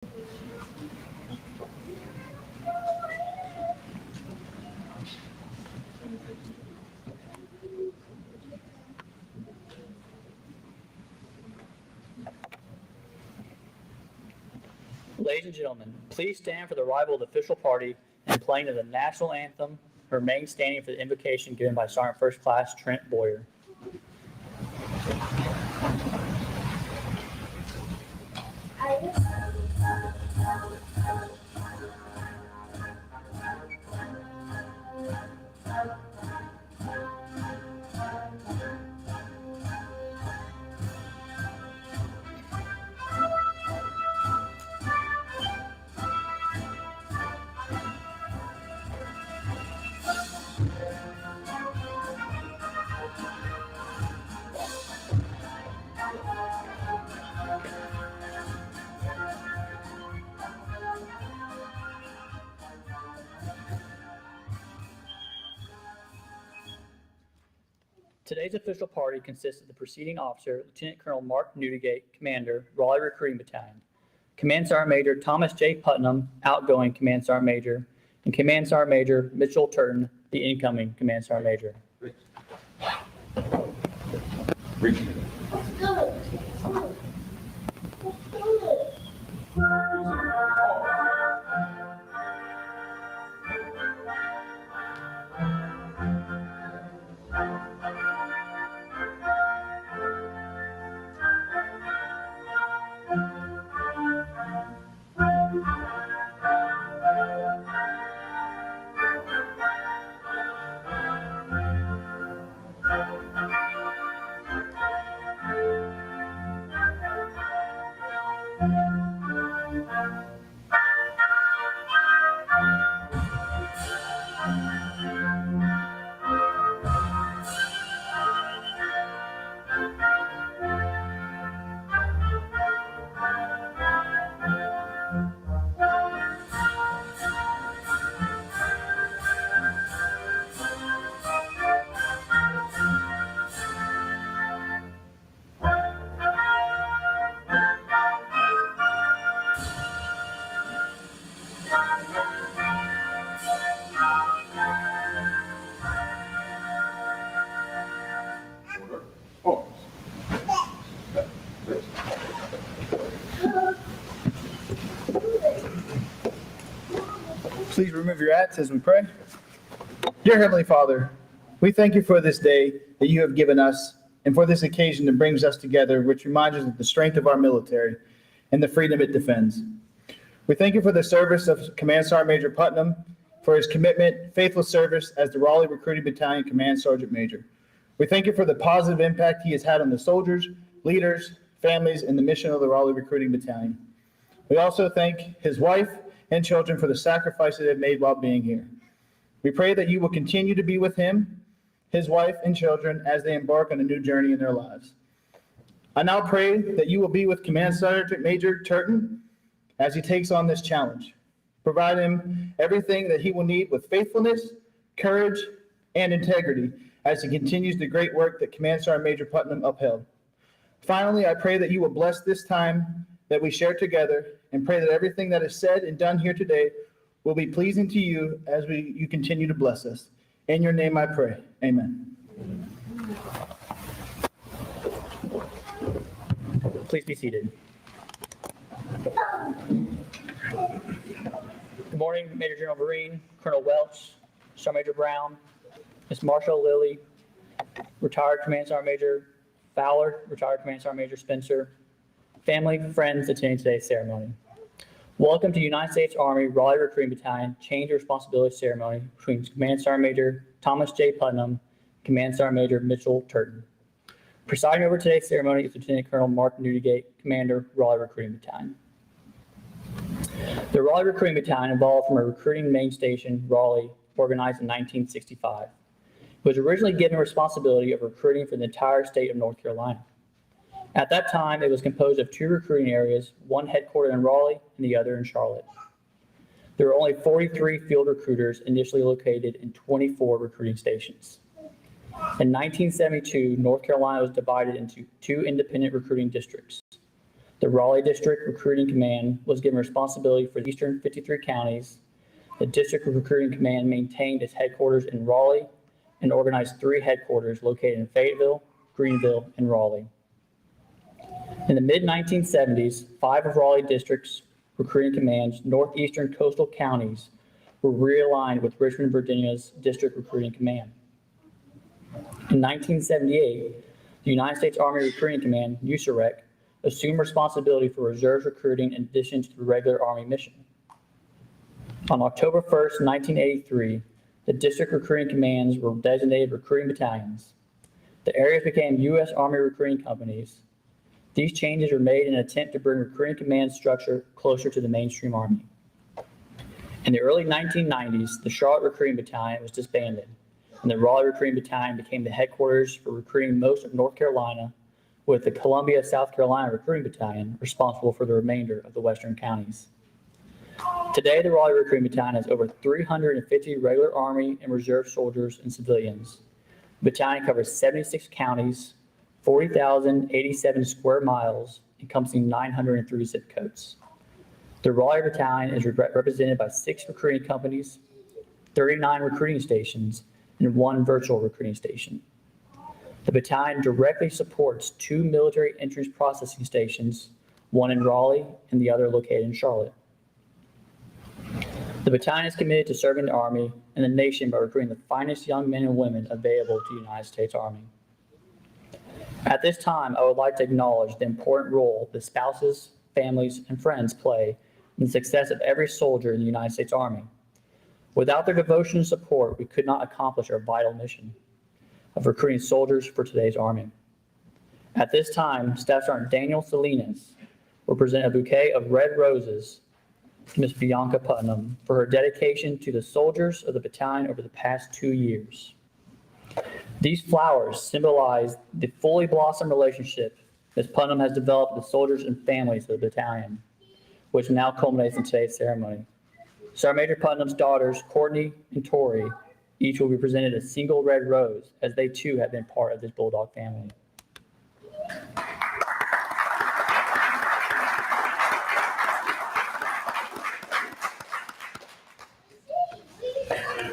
Ladies and gentlemen, please stand for the arrival of the official party and playing of the national anthem. Remain standing for the invocation given by Sergeant First Class Trent Boyer. Today's official party consists of the preceding officer, Lieutenant Colonel Mark Newdigate, Commander, Raleigh Recruiting Battalion, Command Sergeant Major Thomas J. Putnam, outgoing Command Sergeant Major, and Command Sergeant Major Mitchell Turton, the incoming Command Sergeant Major. Please remove your hats as we pray. Dear Heavenly Father, we thank you for this day that you have given us and for this occasion that brings us together, which reminds us of the strength of our military and the freedom it defends. We thank you for the service of Command Sergeant Major Putnam, for his commitment, faithful service as the Raleigh Recruiting Battalion Command Sergeant Major. We thank you for the positive impact he has had on the soldiers, leaders, families, and the mission of the Raleigh Recruiting Battalion. We also thank his wife and children for the sacrifices they've made while being here. We pray that you will continue to be with him, his wife, and children as they embark on a new journey in their lives. I now pray that you will be with Command Sergeant Major Turton as he takes on this challenge. Provide him everything that he will need with faithfulness, courage, and integrity as he continues the great work that Command Sergeant Major Putnam upheld. Finally, I pray that you will bless this time that we share together and pray that everything that is said and done here today will be pleasing to you as you continue to bless us. In your name I pray, amen. Please be seated. Good morning, Major General Vereen, Colonel Welch, Sergeant Major Brown, Ms. Marshall Lilly, retired Command Sergeant Major Fowler, retired Command Sergeant Major Spencer, family, friends attending today's ceremony. Welcome to United States Army Raleigh Recruiting Battalion Change of Responsibility Ceremony between Command Sergeant Major Thomas J. Putnam, Command Sergeant Major Mitchell Turton. Presiding over today's ceremony is Lieutenant Colonel Mark Newdigate, Commander, Raleigh Recruiting Battalion. The Raleigh Recruiting Battalion evolved from a recruiting main station, Raleigh, organized in 1965. It was originally given responsibility of recruiting for the entire state of North Carolina. At that time, it was composed of two recruiting areas, one headquartered in Raleigh and the other in Charlotte. There were only 43 field recruiters initially located in 24 recruiting stations. In 1972, North Carolina was divided into two independent recruiting districts. The Raleigh District Recruiting Command was given responsibility for the eastern 53 counties. The District Recruiting Command maintained its headquarters in Raleigh and organized 3 headquarters located in Fayetteville, Greenville, and Raleigh. In the mid-1970s, 5 of Raleigh District's recruiting command's northeastern coastal counties were realigned with Richmond, Virginia's District Recruiting Command. In 1978, the United States Army Recruiting Command, USAREC, assumed responsibility for reserves recruiting in addition to the regular Army mission. On October 1st, 1983, the district recruiting commands were designated recruiting battalions. The areas became U.S. Army recruiting companies. These changes were made in an attempt to bring recruiting command structure closer to the mainstream Army. In the early 1990s, the Charlotte Recruiting Battalion was disbanded, and the Raleigh Recruiting Battalion became the headquarters for recruiting most of North Carolina, with the Columbia, South Carolina Recruiting Battalion responsible for the remainder of the western counties. Today, the Raleigh Recruiting Battalion has over 350 regular Army and Reserve soldiers and civilians. The battalion covers 76 counties, 40,087 square miles, encompassing 903 zip codes. The Raleigh Battalion is represented by 6 recruiting companies, 39 recruiting stations, and 1 virtual recruiting station. The battalion directly supports 2 military entrance processing stations, one in Raleigh and the other located in Charlotte. The battalion is committed to serving the Army and the nation by recruiting the finest young men and women available to the United States Army. At this time, I would like to acknowledge the important role that spouses, families, and friends play in the success of every soldier in the United States Army. Without their devotion and support, we could not accomplish our vital mission of recruiting soldiers for today's Army. At this time, Staff Sergeant Daniel Salinas will present a bouquet of red roses to Ms. Bianca Putnam for her dedication to the soldiers of the battalion over the past 2 years. These flowers symbolize the fully blossomed relationship Ms. Putnam has developed with the soldiers and families of the battalion, which now culminates in today's ceremony. Sergeant Major Putnam's daughters, Courtney and Tori, each will be presented a single red rose, as they too have been part of this Bulldog family.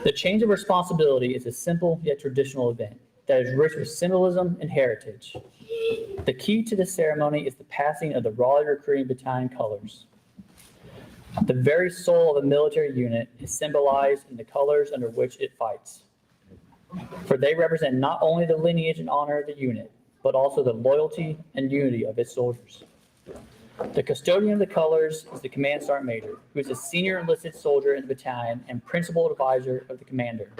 The change of responsibility is a simple yet traditional event that is rich with symbolism and heritage. The key to this ceremony is the passing of the Raleigh Recruiting Battalion colors. The very soul of a military unit is symbolized in the colors under which it fights, for they represent not only the lineage and honor of the unit, but also the loyalty and unity of its soldiers. The custodian of the colors is the Command Sergeant Major, who is a senior enlisted soldier in the battalion and principal advisor of the commander.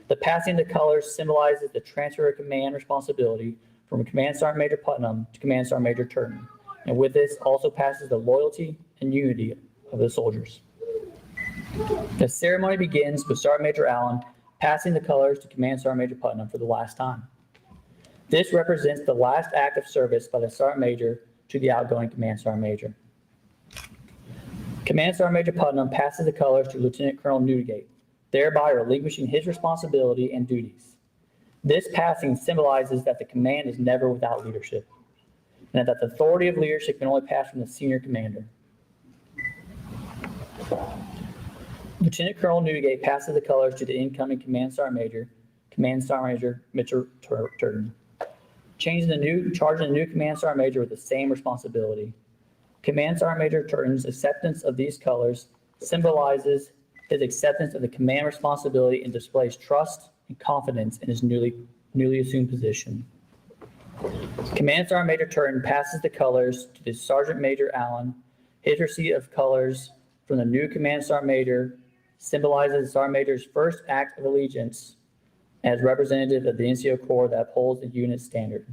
The passing of the colors symbolizes the transfer of command responsibility from Command Sergeant Major Putnam to Command Sergeant Major Turton, and with this also passes the loyalty and unity of the soldiers. The ceremony begins with Sergeant Major Allen passing the colors to Command Sergeant Major Putnam for the last time. This represents the last act of service by the Sergeant Major to the outgoing Command Sergeant Major. Command Sergeant Major Putnam passes the colors to Lieutenant Colonel Newgate, thereby relinquishing his responsibility and duties. This passing symbolizes that the command is never without leadership, and that the authority of leadership can only pass from the senior commander. Lieutenant Colonel Newgate passes the colors to the incoming Command Sergeant Major, Command Sergeant Major Mitchell Turton, charging the new Command Sergeant Major with the same responsibility. Command Sergeant Major Turton's acceptance of these colors symbolizes his acceptance of the command responsibility and displays trust and confidence in his newly assumed position. Command Sergeant Major Turton passes the colors to the Sergeant Major Allen. His receipt of colors from the new Command Sergeant Major symbolizes the Sergeant Major's first act of allegiance as representative of the NCO Corps that upholds the unit's standards.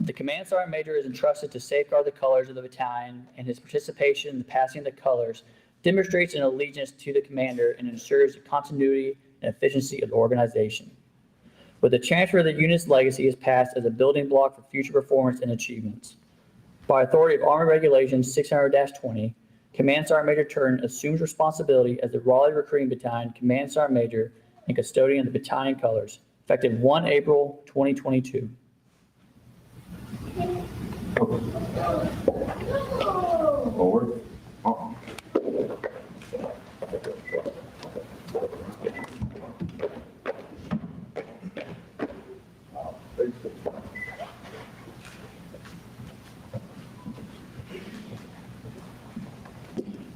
The Command Sergeant Major is entrusted to safeguard the colors of the battalion, and his participation in the passing of the colors demonstrates an allegiance to the commander and ensures the continuity and efficiency of the organization. But the transfer of the unit's legacy is passed as a building block for future performance and achievements. By authority of Army Regulations 600-20, Command Sergeant Major Turton assumes responsibility as the Raleigh Recruiting Battalion Command Sergeant Major and custodian of the battalion colors, effective 1 April 2022. Forward.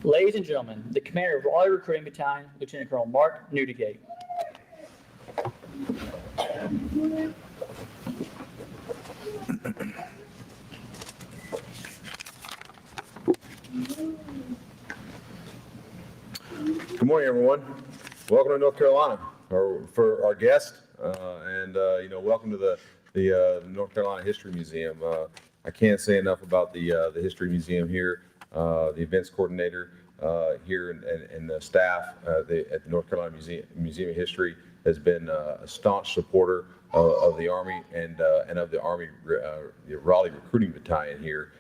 Ladies and gentlemen, the commander of Raleigh Recruiting Battalion, Lieutenant Colonel Mark Newdigate. Good morning, everyone. Welcome to North Carolina, or for our guest, and welcome to the North Carolina History Museum. I can't say enough about the History Museum here. The events coordinator here and the staff at the North Carolina Museum of History has been a staunch supporter of the Army and of the Army the Raleigh Recruiting Battalion here.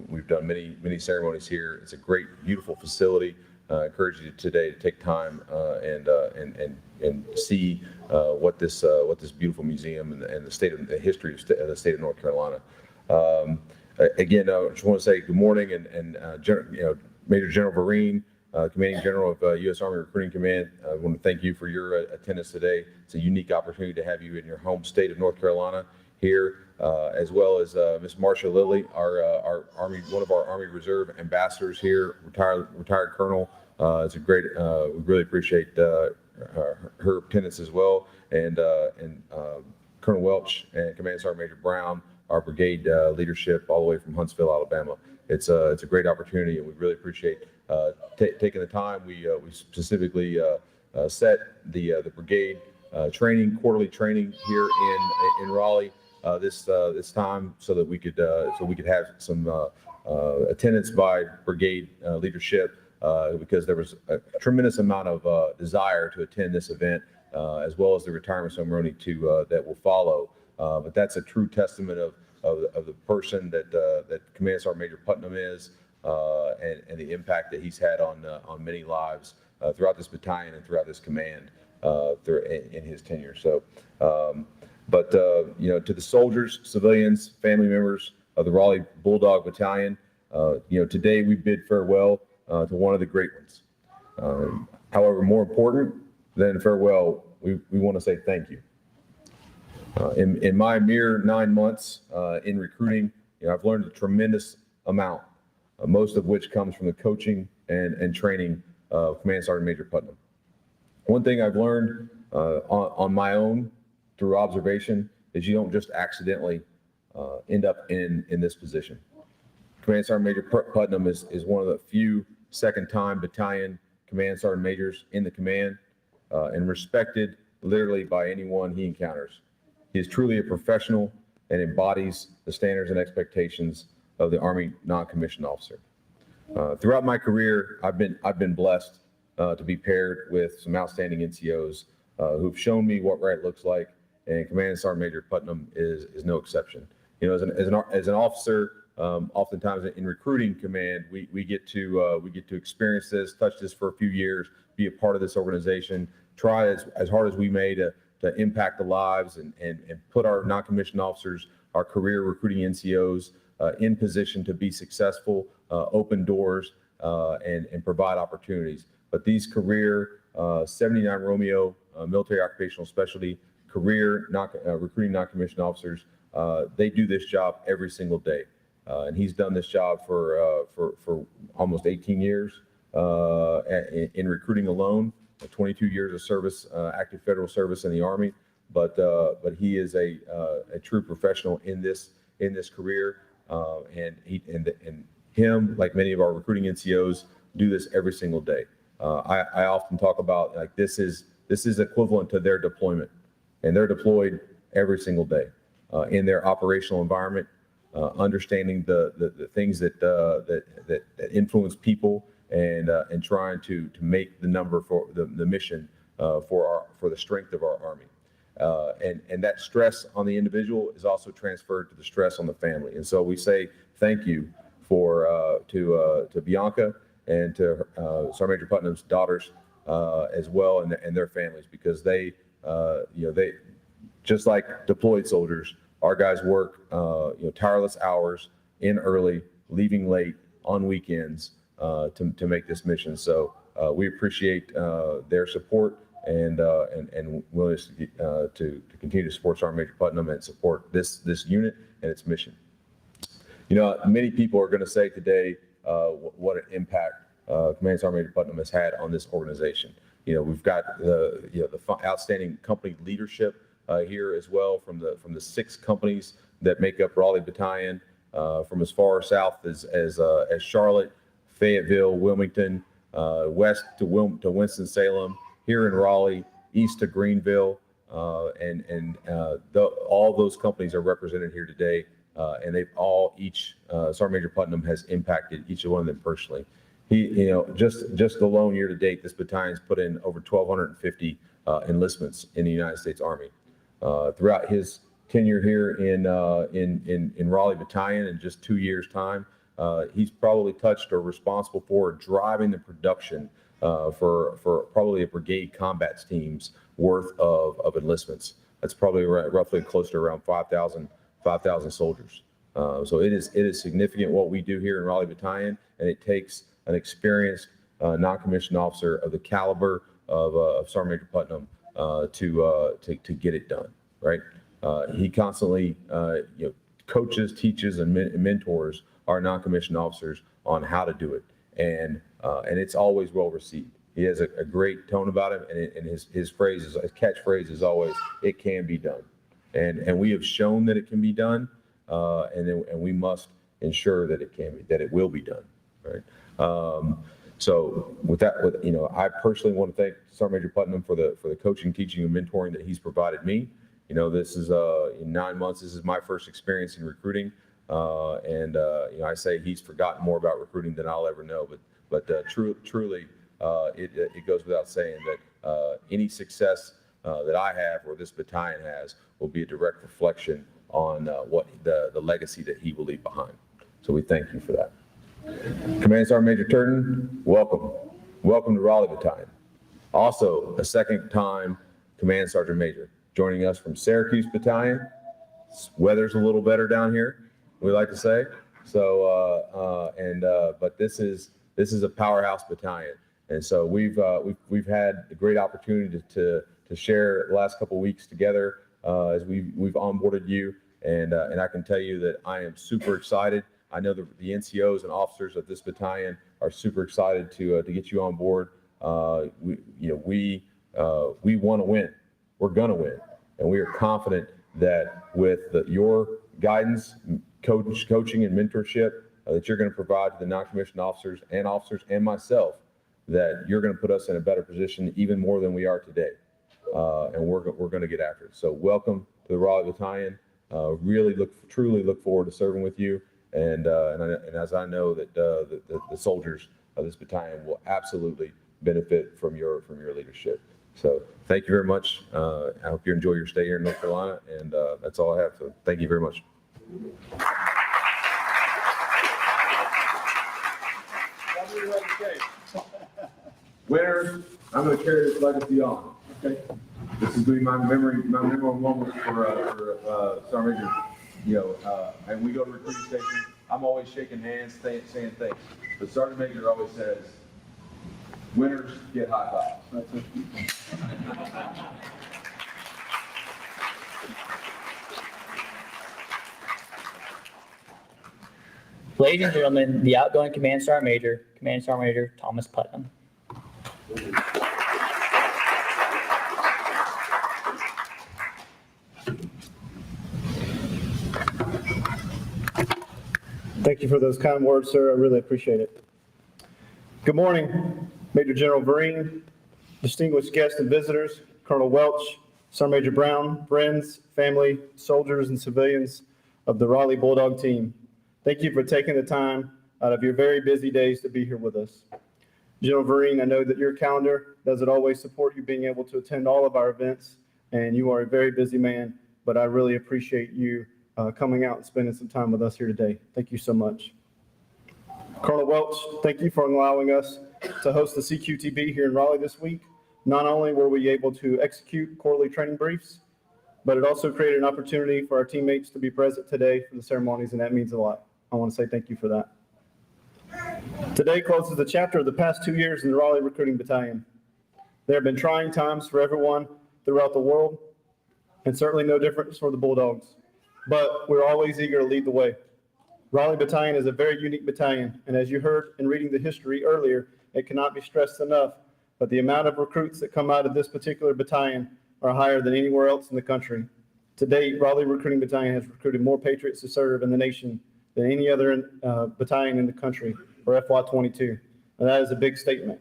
We've done many ceremonies here. It's a great, beautiful facility. I encourage you today to take time and see what this beautiful museum and the history of the state of North Carolina. Again, I just want to say good morning and Major General Vereen, Commanding General of U.S. Army Recruiting Command. I want to thank you for your attendance today. It's a unique opportunity to have you in your home state of North Carolina here, as well as Miss Marsha Lilly, our Army, one of our Army Reserve ambassadors here, retired colonel. It's a great. We really appreciate her attendance as well, and Colonel Welch and Command Sergeant Major Brown, our brigade leadership all the way from Huntsville, Alabama. It's a great opportunity, and we really appreciate taking the time. We specifically set the brigade quarterly training here in Raleigh this time so that we could have some attendance by brigade leadership because there was a tremendous amount of desire to attend this event as well as the retirement ceremony that will follow. But that's a true testament of the person that Command Sergeant Major Putnam is, and the impact that he's had on many lives throughout this battalion and throughout this command in his tenure. So, to the soldiers, civilians, family members of the Raleigh Bulldog Battalion, today we bid farewell to one of the great ones. However, more important than farewell, we want to say thank you. In my mere 9 months in recruiting, I've learned a tremendous amount, most of which comes from the coaching and training of Command Sergeant Major Putnam. One thing I've learned on my own through observation is you don't just accidentally end up in this position. Command Sergeant Major Putnam is one of the few second-time battalion Command Sergeant Majors in the command and respected literally by anyone he encounters. He is truly a professional and embodies the standards and expectations of the Army non-commissioned officer. Throughout my career, I've been blessed to be paired with some outstanding NCOs who've shown me what right looks like, and Command Sergeant Major Putnam is no exception. As an officer, oftentimes in recruiting command, we get to experience this, touch this for a few years, be a part of this organization, try as hard as we may to impact the lives and put our non-commissioned officers, our career recruiting NCOs in position to be successful, open doors, and provide opportunities. But these career 79 Romeo military occupational specialty career recruiting non-commissioned officers, they do this job every single day. And he's done this job for almost 18 years in recruiting alone. 22 years of service, active federal service in the Army, but he is a true professional in this career, and him, like many of our recruiting NCOs, do this every single day. I often talk about like this is equivalent to their deployment, and they're deployed every single day in their operational environment, understanding the things that influence people. And trying to make the number for the mission for the strength of our Army, and that stress on the individual is also transferred to the stress on the family. And so we say thank you to Bianca and to Sergeant Major Putnam's daughters as well, and their families, because they just like deployed soldiers, our guys work tireless hours, in early, leaving late on weekends to make this mission. So we appreciate their support and willingness to continue to support Sergeant Major Putnam and support this unit and its mission. Many people are going to say today what an impact Command Sergeant Major Putnam has had on this organization. We've got the outstanding company leadership here as well from the 6 companies that make up Raleigh Battalion, from as far south as Charlotte, Fayetteville, Wilmington, west to Winston-Salem, here in Raleigh, east to Greenville, and all those companies are represented here today, and Sergeant Major Putnam has impacted each one of them personally. He, just the lone year to date, this battalion's put in over 1,250 enlistments in the United States Army. Throughout his tenure here in Raleigh Battalion, in just 2 years' time, he's probably touched or responsible for driving the production for probably a brigade combat team's worth of enlistments. That's probably roughly close to around 5,000 soldiers. So it is significant what we do here in Raleigh Battalion, and it takes an experienced non-commissioned officer of the caliber of Sergeant Major Putnam to get it done, right? He constantly coaches, teaches, and mentors our non-commissioned officers on how to do it, and it's always well received. He has a great tone about him, and his catchphrase is always, "It can be done," and we have shown that it can be done, and we must ensure that it will be done, right? So with that, I personally want to thank Sergeant Major Putnam for the coaching, teaching, and mentoring that he's provided me. This is in 9 months. This is my first experience in recruiting, and I say he's forgotten more about recruiting than I'll ever know. But truly, it goes without saying that any success that I have or this battalion has will be a direct reflection on what the legacy that he will leave behind. So we thank you for that. Command Sergeant Major Turton, welcome. Welcome to Raleigh Battalion. Also, a second-time Command Sergeant Major, joining us from Syracuse Battalion. Weather's a little better down here, we like to say. So, but this is a powerhouse battalion, and so we've had a great opportunity to share the last couple of weeks together as we've onboarded you, and I can tell you that I am super excited. I know the NCOs and officers of this battalion are super excited to get you on board. We want to win. We're going to win, and we are confident that with your guidance, coaching, and mentorship that you're going to provide to the non-commissioned officers and myself, that you're going to put us in a better position, even more than we are today. And we're going to get after it. So welcome to the Raleigh Battalion. Truly look forward to serving with you. And as I know that the soldiers of this battalion will absolutely benefit from your leadership. So thank you very much. I hope you enjoy your stay here in North Carolina, and that's all I have. So thank you very much. Winners, I'm going to carry this legacy on. Okay. This is going to be my memory moment for Sergeant Major. And we go to recruiting station, I'm always shaking hands, saying thanks. But Sergeant Major always says, winners get high fives. Ladies and gentlemen, the outgoing Command Sergeant Major Thomas Putnam. Thank you for those kind words, sir. I really appreciate it. Good morning, Major General Vereen, distinguished guests and visitors, Colonel Welch, Sergeant Major Brown, friends, family, soldiers, and civilians of the Raleigh Bulldog team. Thank you for taking the time out of your very busy days to be here with us. General Vereen, I know that your calendar doesn't always support you being able to attend all of our events, and you are a very busy man, but I really appreciate you coming out and spending some time with us here today. Thank you so much. Colonel Welch, thank you for allowing us to host the CQTB here in Raleigh this week. Not only were we able to execute quarterly training briefs, but it also created an opportunity for our teammates to be present today for the ceremonies, and that means a lot. I want to say thank you for that. Today closes the chapter of the past 2 years in the Raleigh Recruiting Battalion. There have been trying times for everyone throughout the world, and certainly no difference for the Bulldogs, but we're always eager to lead the way. Raleigh Battalion is a very unique battalion, and as you heard in reading the history earlier, it cannot be stressed enough, but the amount of recruits that come out of this particular battalion are higher than anywhere else in the country. To date, Raleigh Recruiting Battalion has recruited more patriots to serve in the nation than any other battalion in the country for FY22, and that is a big statement.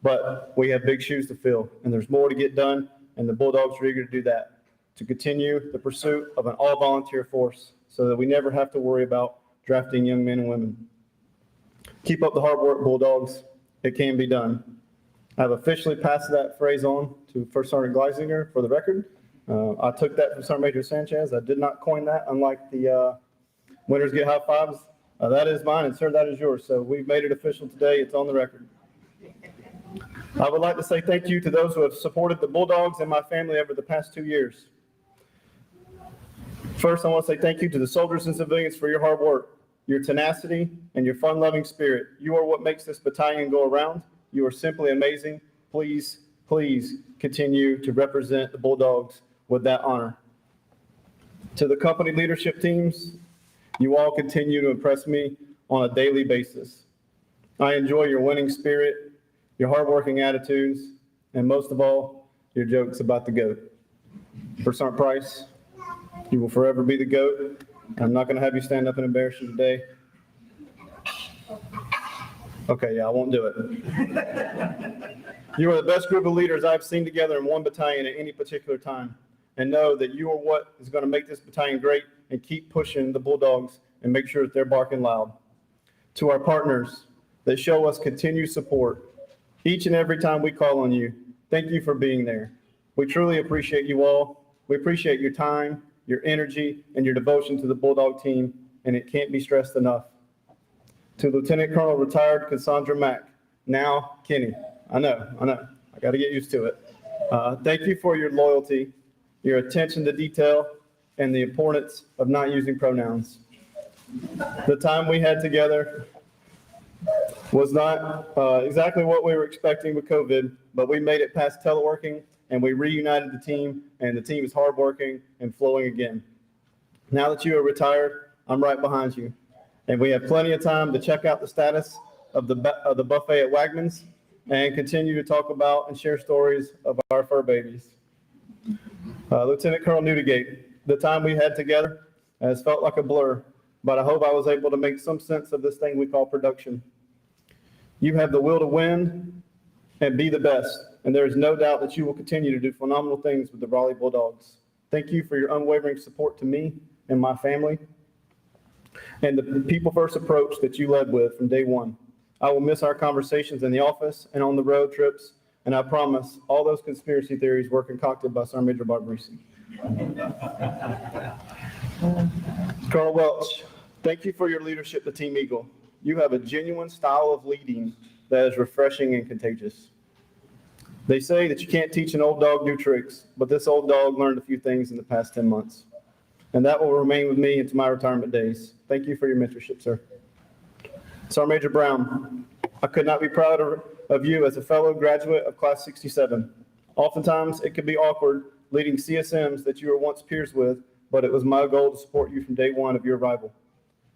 But we have big shoes to fill, and there's more to get done, and the Bulldogs are eager to do that, to continue the pursuit of an all-volunteer force so that we never have to worry about drafting young men and women. Keep up the hard work, Bulldogs. It can be done. I've officially passed that phrase on to First Sergeant Gleisinger for the record. I took that from Sergeant Major Sanchez. I did not coin that, unlike the winners get high fives. That is mine, and sir, that is yours. So we've made it official today. It's on the record. I would like to say thank you to those who have supported the Bulldogs and my family over the past 2 years. First, I want to say thank you to the soldiers and civilians for your hard work, your tenacity, and your fun-loving spirit. You are what makes this battalion go around. You are simply amazing. Please, please continue to represent the Bulldogs with that honor. To the company leadership teams, you all continue to impress me on a daily basis. I enjoy your winning spirit, your hardworking attitudes, and most of all, your jokes about the GOAT. For Sergeant Price, you will forever be the GOAT. I'm not going to have you stand up and embarrass you today. Okay, yeah, I won't do it. You are the best group of leaders I've seen together in one battalion at any particular time. And know that you are what is going to make this battalion great and keep pushing the Bulldogs and make sure that they're barking loud. To our partners that show us continued support each and every time we call on you, thank you for being there. We truly appreciate you all. We appreciate your time, your energy, and your devotion to the Bulldog team, and it can't be stressed enough. To Lieutenant Colonel retired Cassandra Mack, now Kenny. I know. I got to get used to it. Thank you for your loyalty, your attention to detail, and the importance of not using pronouns. The time we had together was not exactly what we were expecting with COVID, but we made it past teleworking, and we reunited the team, and the team is hardworking and flowing again. Now that you are retired, I'm right behind you, and we have plenty of time to check out the status of the buffet at Wagman's and continue to talk about and share stories of our fur babies. Lieutenant Colonel Newdigate, the time we had together has felt like a blur, but I hope I was able to make some sense of this thing we call production. You have the will to win and be the best, and there is no doubt that you will continue to do phenomenal things with the Raleigh Bulldogs. Thank you for your unwavering support to me and my family and the people-first approach that you led with from day one. I will miss our conversations in the office and on the road trips, and I promise all those conspiracy theories were concocted by Sergeant Major Barbarisi. Colonel Welch, thank you for your leadership to Team Eagle. You have a genuine style of leading that is refreshing and contagious. They say that you can't teach an old dog new tricks, but this old dog learned a few things in the past 10 months. And that will remain with me into my retirement days. Thank you for your mentorship, sir. Sergeant Major Brown, I could not be prouder of you as a fellow graduate of Class 67. Oftentimes, it can be awkward leading CSMs that you were once peers with, but it was my goal to support you from day one of your arrival.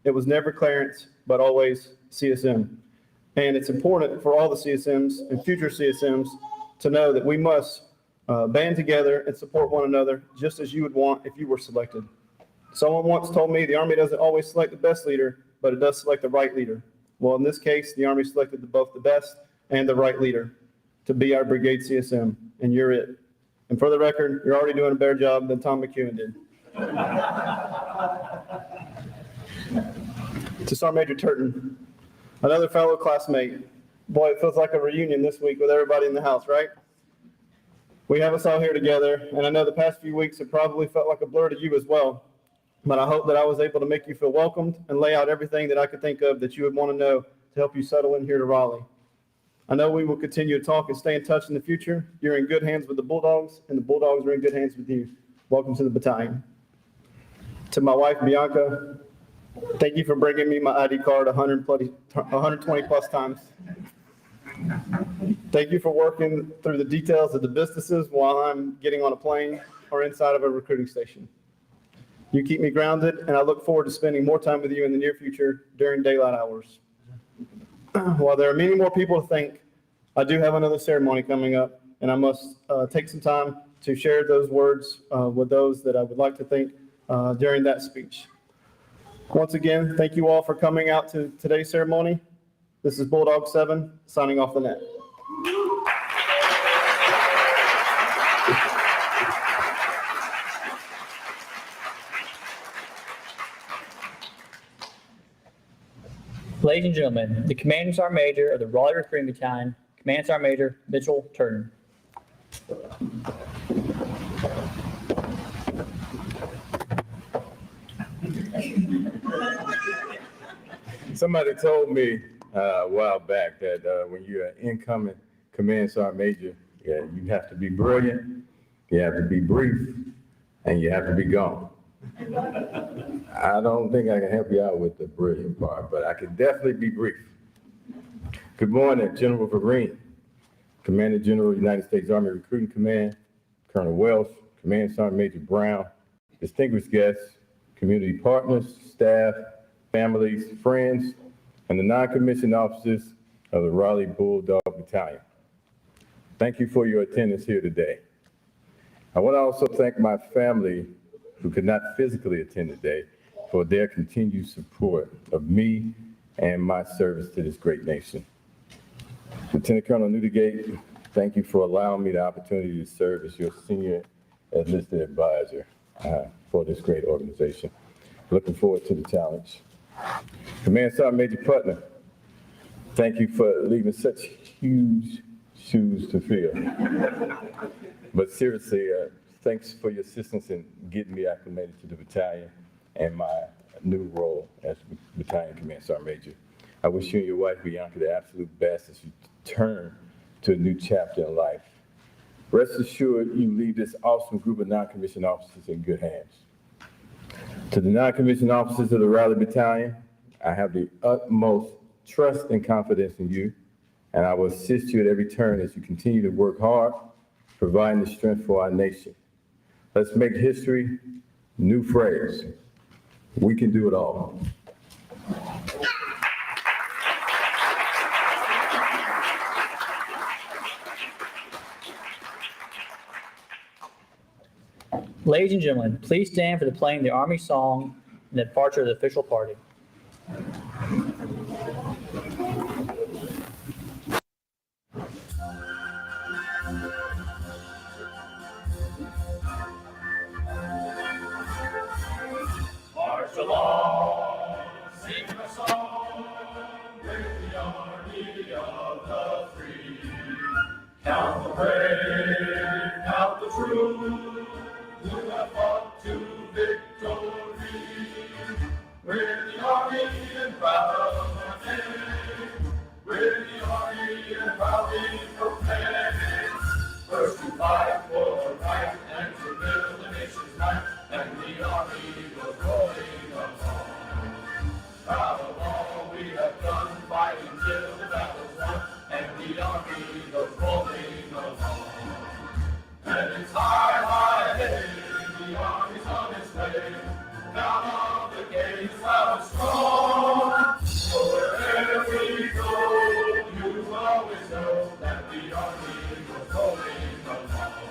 It was never Clarence, but always CSM. And it's important for all the CSMs and future CSMs to know that we must band together and support one another just as you would want if you were selected. Someone once told me the Army doesn't always select the best leader, but it does select the right leader. Well, in this case, the Army selected both the best and the right leader to be our brigade CSM, and you're it. And for the record, you're already doing a better job than Tom McEwen did. To Sergeant Major Turton, another fellow classmate. Boy, it feels like a reunion this week with everybody in the house, right? We have us all here together, and I know the past few weeks have probably felt like a blur to you as well. But I hope that I was able to make you feel welcomed and lay out everything that I could think of that you would want to know to help you settle in here to Raleigh. I know we will continue to talk and stay in touch in the future. You're in good hands with the Bulldogs, and the Bulldogs are in good hands with you. Welcome to the battalion. To my wife, Bianca, thank you for bringing me my ID card 120 plus times. Thank you for working through the details of the businesses while I'm getting on a plane or inside of a recruiting station. You keep me grounded, and I look forward to spending more time with you in the near future during daylight hours. While there are many more people to thank, I do have another ceremony coming up, and I must take some time to share those words with those that I would like to thank during that speech. Once again, thank you all for coming out to today's ceremony. This is Bulldog 7 signing off the net. Ladies and gentlemen, the Commanding Sergeant Major of the Raleigh Recruiting Battalion, Commanding Sergeant Major Mitchell Turton. Somebody told me a while back that when you're an incoming Command Sergeant Major, you have to be brilliant, you have to be brief, and you have to be gone. I don't think I can help you out with the brilliant part, but I can definitely be brief. Good morning, General Vereen, Commander General, United States Army Recruiting Command, Colonel Welsh, Command Sergeant Major Brown, distinguished guests, community partners, staff, families, friends, and the non-commissioned officers of the Raleigh Bulldog Battalion. Thank you for your attendance here today. I want to also thank my family who could not physically attend today for their continued support of me and my service to this great nation. Lieutenant Colonel Newdigate, thank you for allowing me the opportunity to serve as your senior enlisted advisor for this great organization. Looking forward to the challenge. Command Sergeant Major Putnam, thank you for leaving such huge shoes to fill. But seriously, thanks for your assistance in getting me acclimated to the battalion and my new role as Battalion Command Sergeant Major. I wish you and your wife, Bianca, the absolute best as you turn to a new chapter in life. Rest assured, you leave this awesome group of non-commissioned officers in good hands. To the non-commissioned officers of the Raleigh Battalion, I have the utmost trust and confidence in you, and I will assist you at every turn as you continue to work hard, providing the strength for our nation. Let's make history. New phrase. We can do it all. Ladies and gentlemen, please stand for the playing of the Army song and the departure of the official party. March along, sing a song with the army of the free. Count the brave, count the true, who have fought to victory. We're the army and proud of our name. We're the army and proudly proclaim. First to fight for right and to build the nation's might, and the army goes rolling along. Proud of all we have done, fighting till the battle's won, and the army goes rolling along. And it's high, high, hey, the army's on its way. Down on the gates, loud and strong. So wherever we go, you always know that the army goes rolling along.